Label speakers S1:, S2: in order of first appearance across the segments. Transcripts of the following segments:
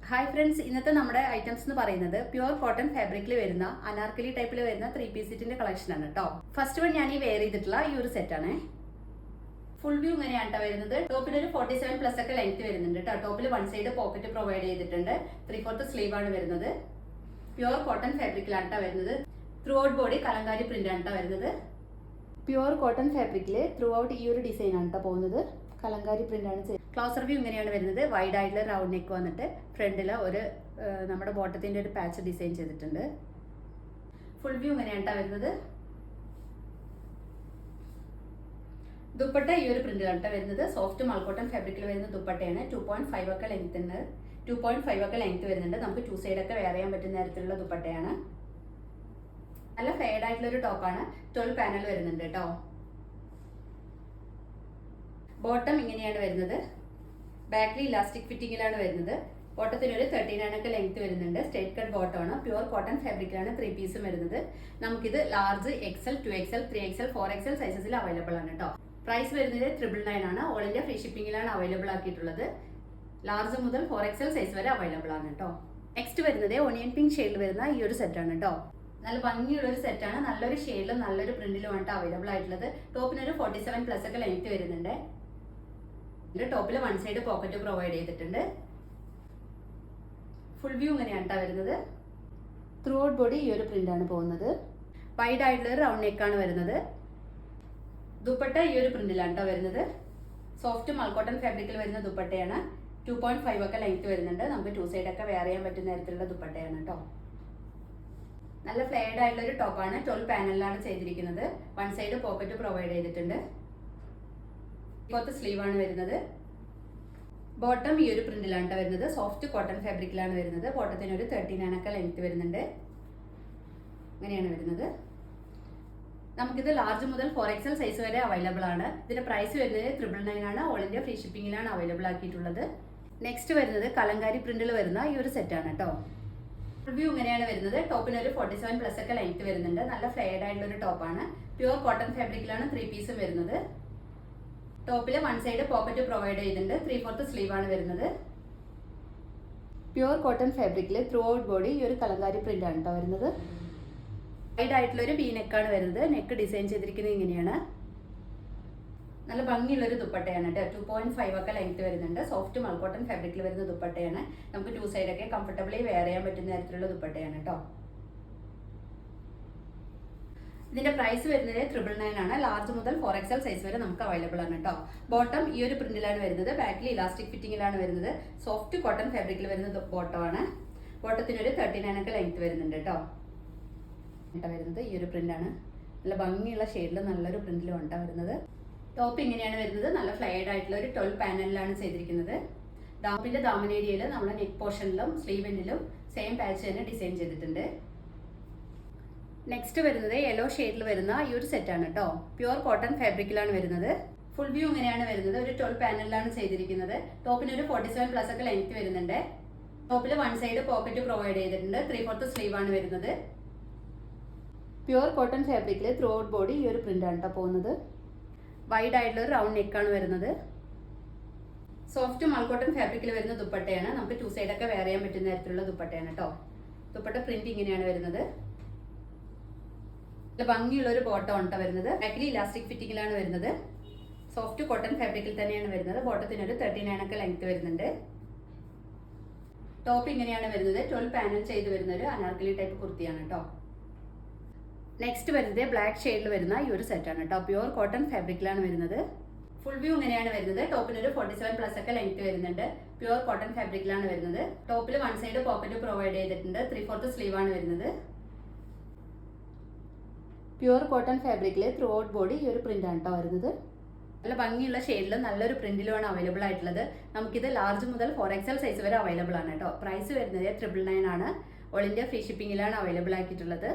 S1: Hi friends, ഇന്നത്തെ നമ്മുടെ items എന്ന് പറയുന്നത് പ്യുവർ കോട്ടൺ ഫാബ്രിക്കിൽ വരുന്ന അനാർക്കലി ടൈപ്പിൽ വരുന്ന 3 പീസ് സെറ്റിന്റെ കളക്ഷൻ ആണ് കേട്ടോ. ഫസ്റ്റ് വൺ ഞാൻ ഈ വെയർ ചെയ്തിട്ടുള്ള ഈ ഒരു സെറ്റ് ആണ്. ഫുൾ വ്യൂ ഇങ്ങനെയാണ് കേട്ടോ വരുന്നത്. ടോപ്പിൽ ഒരു 47+ ഒക്കെ ലെങ്ത് വരുന്നുണ്ട് കേട്ടോ. ടോപ്പിൽ വൺ സൈഡ് പോക്കറ്റ് പ്രൊവൈഡ് ചെയ്തിട്ടുണ്ട്. 3/4 സ്ലീവ് ആണ് വരുന്നത്. പ്യുവർ കോട്ടൺ ഫാബ്രിക്കിലാണ് കേട്ടോ വരുന്നത്. Through out body Kalamkari print ആണ് കേട്ടോ വരുന്നത്. പ്യുവർ കോട്ടൺ ഫാബ്രിക്കിൽ ത്രൂ ഔട്ട് ഈ ഒരു ഡിസൈൻ ആണ് കേട്ടോ പോകുന്നത്. കലങ്കാരി പ്രിന്റ് ആണ്. ക്ലോസർ വ്യൂ ഇങ്ങനെയാണ് വരുന്നത്. വൈഡ് ആയിട്ടുള്ള റൗണ്ട് നെക്ക് വന്നിട്ട് ഫ്രണ്ടിൽ ഒരു നമ്മുടെ ബോട്ടത്തിന്റെ ഒരു പാച്ച് ഡിസൈൻ ചെയ്തിട്ടുണ്ട്. ഫുൾ വ്യൂ ഇങ്ങനെയാണ് വരുന്നത്. ദുപ്പട്ട ഈ ഒരു പ്രിന്റിലാണ് വരുന്നത്. സോഫ്റ്റ് മൾക്കോട്ടൺ ഫാബ്രിക്കിൽ വരുന്ന ദുപ്പട്ടയാണ്. 2.5 ഒക്കെ ലെങ്ത് ഉണ്ട്. 2.5 ഒക്കെ ലെങ്ത് വരുന്നുണ്ട്. നമുക്ക് 2 സൈഡ് ഒക്കെ വെയർ ചെയ്യാൻ പറ്റുന്ന തരത്തിലുള്ള ദുപ്പട്ടയാണ്. നല്ല ഫെയ്ഡ് ആയിട്ടുള്ള ഒരു ടോപ്പാണ്. 12 പാനൽ വരുന്നുണ്ട് കേട്ടോ. ബോട്ടം ഇങ്ങനെയാണ് വരുന്നത്. ബാക്കിൽ ഇലാസ്റ്റിക് ഫിറ്റിംഗിലാണ് വരുന്നത്. ബോട്ടത്തിന് ഒരു 39 ഒക്കെ ലെങ്ത് വരുന്നുണ്ട്. സ്ട്രേറ്റ് കട്ട് ബോട്ടമാണ്. പ്യുവർ കോട്ടൺ ഫാബ്രിക്കിലാണ് 3 പീസും വരുന്നത്. നമുക്കിത് large, XL, 2XL, 3XL, 4XL സൈസസിൽ available ആണ് കേട്ടോ. പ്രൈസ് വരുന്നത് 999 ആണ്. ഓൾ ഇന്ത്യ ഫ്രീ ഷിപ്പിംഗിലാണ് അവൈലബിൾ ആക്കിയിട്ടുള്ളത്. ലാർജ് മുതൽ 4XL സൈസ് വരെ അവൈലബിൾ ആണ് കേട്ടോ. നെക്സ്റ്റ് വരുന്നത് ഓണിയൻ പിങ്ക് ഷെയ്ഡിൽ വരുന്ന ഈ ഒരു സെറ്റാണ് കേട്ടോ. നല്ല ഭംഗിയുള്ള ഒരു സെറ്റാണ്. നല്ലൊരു ഷെയ്ഡിലും നല്ലൊരു പ്രിന്റിലും ആണ് അവൈലബിൾ ആയിട്ടുള്ളത്. ടോപ്പിനൊരു 47+ ഒക്കെ ലെങ്ത് വരുന്നുണ്ട്. ടോപ്പിൽ വൺ സൈഡ് പോക്കറ്റ് പ്രൊവൈഡ് ചെയ്തിട്ടുണ്ട്. ഫുൾ വ്യൂ ഇങ്ങനെയാണ് വരുന്നത്. ത്രൂ ഔട്ട് ബോഡി ഈ ഒരു പ്രിന്റ് ആണ് പോകുന്നത്. വൈഡ് ആയിട്ടുള്ള റൗണ്ട് നെക്കാണ് വരുന്നത്. ദുപ്പട്ട ഈ ഒരു പ്രിന്റിലാണ് വരുന്നത്. സോഫ്റ്റ് മൾക്കോട്ടൺ ഫാബ്രിക്കിൽ വരുന്ന ദുപ്പട്ടയാണ്. 2.5 ഒക്കെ ലെങ്ത് വരുന്നുണ്ട്. നമുക്ക് 2 സൈഡ് ഒക്കെ വെയർ ചെയ്യാൻ പറ്റുന്ന തരത്തിലുള്ള ദുപ്പട്ടയാണ് കേട്ടോ. നല്ല ഫ്ലെയർഡ് ആയിട്ടുള്ള ഒരു ടോപ്പാണ്. 12 പാനലിലാണ് ചെയ്തിരിക്കുന്നത്. വൺ സൈഡ് പോക്കറ്റ് പ്രൊവൈഡ് ചെയ്തിട്ടുണ്ട്. 3/4 സ്ലീവ് ആണ് വരുന്നത്. ബോട്ടം ഈ ഒരു പ്രിന്റിലാണ് വരുന്നത്. സോഫ്റ്റ് കോട്ടൺ ഫാബ്രിക്കിലാണ് വരുന്നത്. ബോട്ടത്തിന് ഒരു 39 ഒക്കെ ലെങ്ത് വരുന്നുണ്ട്. അങ്ങനെയാണ് വരുന്നത്. നമുക്കിത് ലാർജ് മുതൽ 4XL സൈസ് വരെ അവൈലബിൾ ആണ്. ഇതിന്റെ പ്രൈസ് വരുന്നത് 999 ആണ്. ഓൾ ഇന്ത്യ ഫ്രീ ഷിപ്പിംഗിലാണ് അവൈലബിൾ ആക്കിയിട്ടുള്ളത്. നെക്സ്റ്റ് വരുന്നത് കലങ്കാരി പ്രിന്റിൽ വരുന്ന ഈ ഒരു സെറ്റാണ് കേട്ടോ. റിവ്യൂ ഇങ്ങനെയാണ് വരുന്നത്. ടോപ്പിന് ഒരു 47+ ഒക്കെ ലെങ്ത് വരുന്നുണ്ട്. നല്ല ഫ്ലെയർഡ് ആയിട്ടുള്ള ഒരു ടോപ്പാണ്. പ്യുവർ കോട്ടൺ ഫാബ്രിക്കിലാണ് 3 പീസും വരുന്നത്. ടോപ്പിൽ വൺ സൈഡ് പോക്കറ്റ് പ്രൊവൈഡ് ചെയ്തിട്ടുണ്ട്. 3/4 സ്ലീവ് ആണ് വരുന്നത്. പ്യുവർ കോട്ടൺ ഫാബ്രിക്കിൽ ത്രൂ ഔട്ട് ബോഡി ഈ ഒരു കലങ്കാരി പ്രിന്റ് ആണ് കേട്ടോ വരുന്നത്. വൈഡ് ആയിട്ടുള്ള ഒരു വി നെക്കാണ് വരുന്നത്. നെക്ക് ഡിസൈൻ ചെയ്തിരിക്കുന്നത് ഇങ്ങനെയാണ്. നല്ല ഭംഗിയുള്ള ഒരു ദുപ്പട്ടയാണ് കേട്ടോ. 2.5 ഒക്കെ ലെങ്ത് വരുന്നുണ്ട്. സോഫ്റ്റ് മൾക്കോട്ടൺ ഫാബ്രിക്കിൽ വരുന്ന ദുപ്പട്ടയാണ്. നമുക്ക് 2 സൈഡ് ഒക്കെ കംഫർട്ടബിളി വെയർ ചെയ്യാൻ പറ്റുന്ന തരത്തിലുള്ള ദുപ്പട്ടയാണ് കേട്ടോ. ഇതിന്റെ പ്രൈസ് വരുന്നത് 999 ആണ്. ലാർജ് മുതൽ 4XL സൈസ് വരെ നമുക്ക് അവൈലബിൾ ആണ് കേട്ടോ. ബോട്ടം ഈ ഒരു പ്രിന്റിലാണ് വരുന്നത്. ബാക്കിൽ ഇലാസ്റ്റിക് ഫിറ്റിംഗിലാണ് വരുന്നത്. സോഫ്റ്റ് കോട്ടൺ ഫാബ്രിക്കിൽ വരുന്ന ബോട്ടമാണ്. ബോട്ടത്തിന് ഒരു 39 ഒക്കെ ലെങ്ത് വരുന്നുണ്ട് കേട്ടോ. വരുന്നത് ഈ ഒരു പ്രിന്റ് ആണ്. നല്ല ഭംഗിയുള്ള ഷെയ്ഡിൽ നല്ലൊരു പ്രിന്റിലും ആണ് വരുന്നത്. ടോപ്പ് ഇങ്ങനെയാണ് വരുന്നത്. നല്ല ഫ്ലെയർഡ് ആയിട്ടുള്ള ഒരു 12 പാനലിലാണ് ചെയ്തിരിക്കുന്നത്. ടോപ്പിന്റെ ദാമൻ ഏരിയയിൽ നമ്മുടെ നെക്ക് പോർഷനിലും സ്ലീവിലും സെയിം പാച്ച് തന്നെ ഡിസൈൻ ചെയ്തിട്ടുണ്ട്. നെക്സ്റ്റ് വരുന്നത് യെല്ലോ ഷെയ്ഡിൽ വരുന്ന ഈ ഒരു സെറ്റാണ് കേട്ടോ. പ്യുവർ കോട്ടൺ ഫാബ്രിക്കിലാണ് വരുന്നത്. ഫുൾ വ്യൂ ഇങ്ങനെയാണ് വരുന്നത്. ഒരു 12 പാനലിലാണ് ചെയ്തിരിക്കുന്നത്. ടോപ്പിന് ഒരു 47+ ഒക്കെ ലെങ്ത് വരുന്നുണ്ട്. ടോപ്പിൽ വൺ സൈഡ് പോക്കറ്റ് പ്രൊവൈഡ് ചെയ്തിട്ടുണ്ട്. 3/4 സ്ലീവ് ആണ് വരുന്നത്. പ്യുവർ കോട്ടൺ ഫാബ്രിക്കിൽ ത്രൂ ഔട്ട് ബോഡി ഈ ഒരു പ്രിന്റ് ആണ് കേട്ടോ പോകുന്നത്. വൈഡ് ആയിട്ടുള്ള ഒരു റൗണ്ട് നെക്കാണ് വരുന്നത്. സോഫ്റ്റ് മൾക്കോട്ടൺ ഫാബ്രിക്കിൽ വരുന്ന ദുപ്പട്ടയാണ്. നമുക്ക് 2 സൈഡ് ഒക്കെ വെയർ ചെയ്യാൻ പറ്റുന്ന തരത്തിലുള്ള ദുപ്പട്ടയാണ് കേട്ടോ. ദുപ്പട്ട പ്രിന്റ് ഇങ്ങനെയാണ് വരുന്നത്. ഭംഗിയുള്ള ഒരു ബോട്ടം ആണ് വരുന്നത്. ബാക്കിൽ ഇലാസ്റ്റിക് ഫിറ്റിംഗിലാണ് വരുന്നത്. സോഫ്റ്റ് കോട്ടൺ ഫാബ്രിക്കിൽ തന്നെയാണ് വരുന്നത്. ബോട്ടത്തിന് ഒരു 39 ഒക്കെ ലെങ്ത് വരുന്നുണ്ട്. ടോപ്പ് ഇങ്ങനെയാണ് വരുന്നത്. 12 പാനൽ ചെയ്ത് വരുന്ന ഒരു അനാർക്കലി ടൈപ്പ് കുർത്തിയാണ് കേട്ടോ. നെക്സ്റ്റ് വരുന്നത് ബ്ലാക്ക് ഷെയ്ഡിൽ വരുന്ന ഈ ഒരു സെറ്റാണ് കേട്ടോ. പ്യുവർ കോട്ടൺ ഫാബ്രിക്കിലാണ് വരുന്നത്. ഫുൾ വ്യൂ ഇങ്ങനെയാണ് വരുന്നത്. ടോപ്പിന് ഒരു 47+ ഒക്കെ ലെങ്ത് വരുന്നുണ്ട്. പ്യുവർ കോട്ടൺ ഫാബ്രിക്കിലാണ് വരുന്നത്. ടോപ്പിൽ വൺ സൈഡ് പോക്കറ്റ് പ്രൊവൈഡ് ചെയ്തിട്ടുണ്ട്. 3/4 സ്ലീവ് ആണ് വരുന്നത്. പ്യുവർ കോട്ടൺ ഫാബ്രിക്കിൽ ത്രൂ ഔട്ട് ബോഡി ഈ ഒരു പ്രിന്റ് ആണ് കേട്ടോ വരുന്നത്. നല്ല ഭംഗിയുള്ള ഷെയ്ഡിലും നല്ലൊരു പ്രിന്റിലുമാണ് അവൈലബിൾ ആയിട്ടുള്ളത്. നമുക്കിത് ലാർജ് മുതൽ 4XL സൈസ് വരെ അവൈലബിൾ ആണ് കേട്ടോ. പ്രൈസ് വരുന്നത് 999 ആണ്. ഓൾ ഇന്ത്യ ഫ്രീ ഷിപ്പിംഗിലാണ് അവൈലബിൾ ആക്കിയിട്ടുള്ളത്.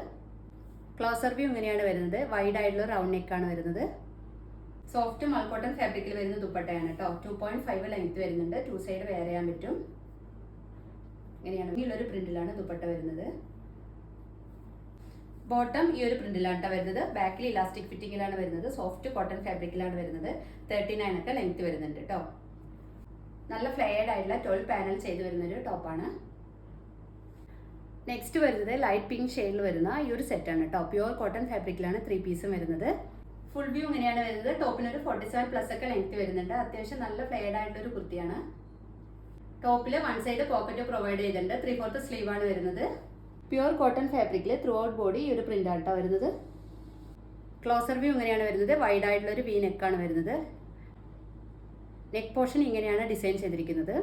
S1: ക്ലോസർ വ്യൂ ഇങ്ങനെയാണ് വരുന്നത്. വൈഡ് ആയിട്ടുള്ള റൗണ്ട് നെക്കാണ് വരുന്നത്. സോഫ്റ്റ് മൾക്കോട്ടൺ ഫാബ്രിക്കിൽ വരുന്ന ദുപ്പട്ടയാണ് കേട്ടോ. 2.5 ലെങ്ത് വരുന്നുണ്ട്. 2 സൈഡ് വെയർ ചെയ്യാൻ പറ്റും. ഇങ്ങനെയാണ് ഒരു പ്രിന്റിലാണ് ദുപ്പട്ട വരുന്നത്. ബോട്ടം ഈ ഒരു പ്രിന്റിലാണ് വരുന്നത്. ബാക്കിൽ ഇലാസ്റ്റിക് ഫിറ്റിംഗിലാണ് വരുന്നത്. സോഫ്റ്റ് കോട്ടൺ ഫാബ്രിക്കിലാണ് വരുന്നത്. 39 ഒക്കെ ലെങ്ത് വരുന്നുണ്ട് കേട്ടോ. നല്ല ഫ്ലെയർഡ് ആയിട്ടുള്ള 12 പാനൽ ചെയ്ത് വരുന്നൊരു ടോപ്പാണ്. നെക്സ്റ്റ് വരുന്നത് ലൈറ്റ് പിങ്ക് ഷെയ്ഡിൽ വരുന്ന ഈ ഒരു സെറ്റാണ് കേട്ടോ. പ്യുവർ കോട്ടൺ ഫാബ്രിക്കിലാണ് 3 പീസും വരുന്നത്. ഫുൾ വ്യൂ ഇങ്ങനെയാണ് വരുന്നത്. ടോപ്പിനൊരു 47+ ഒക്കെ ലെങ്ത് വരുന്നുണ്ട്. അത്യാവശ്യം നല്ല ഫ്ലെയർഡ് ആയിട്ടുള്ള ഒരു കുർത്തിയാണ്. ടോപ്പിൽ 1 സൈഡ് പോക്കറ്റ് പ്രൊവൈഡ് ചെയ്തിട്ടുണ്ട്. 3/4 സ്ലീവ് ആണ് വരുന്നത്. പ്യുവർ കോട്ടൺ ഫാബ്രിക്കിൽ ത്രൂ ഔട്ട് ബോഡി ഈ ഒരു പ്രിന്റ് ആട്ടോ വരുന്നത്. ക്ലോസർ വ്യൂ ഇങ്ങനെയാണ് വരുന്നത്. വൈഡ് ആയിട്ടുള്ള ഒരു വി നെക്കാണ് വരുന്നത്. നെക്ക് പോർഷൻ ഇങ്ങനെയാണ് ഡിസൈൻ ചെയ്തിരിക്കുന്നത്.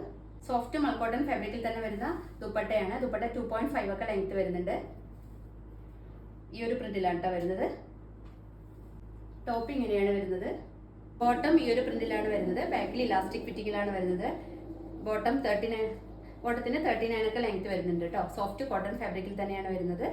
S1: സോഫ്റ്റ് മൽക്കോട്ടൺ ഫാബ്രിക്കിൽ തന്നെ വരുന്ന ദുപ്പട്ടയാണ്. ദുപ്പട്ട 2.5 ഒക്കെ ലെങ്ത് വരുന്നുണ്ട്. ഈ ഒരു പ്രിന്റിലാണ് കേട്ടോ വരുന്നത്. ടോപ്പ് ഇങ്ങനെയാണ് വരുന്നത്. ബോട്ടം ഈ ഒരു പ്രിന്റിലാണ് വരുന്നത്. ബാക്കിൽ ഇലാസ്റ്റിക് ഫിറ്റിങ്ങിലാണ് വരുന്നത്. ബോട്ടത്തിന് 39 ഒക്കെ ലെങ്ത് വരുന്നുണ്ട് കേട്ടോ. സോഫ്റ്റ് കോട്ടൺ ഫാബ്രിക്കിൽ തന്നെയാണ് വരുന്നത്.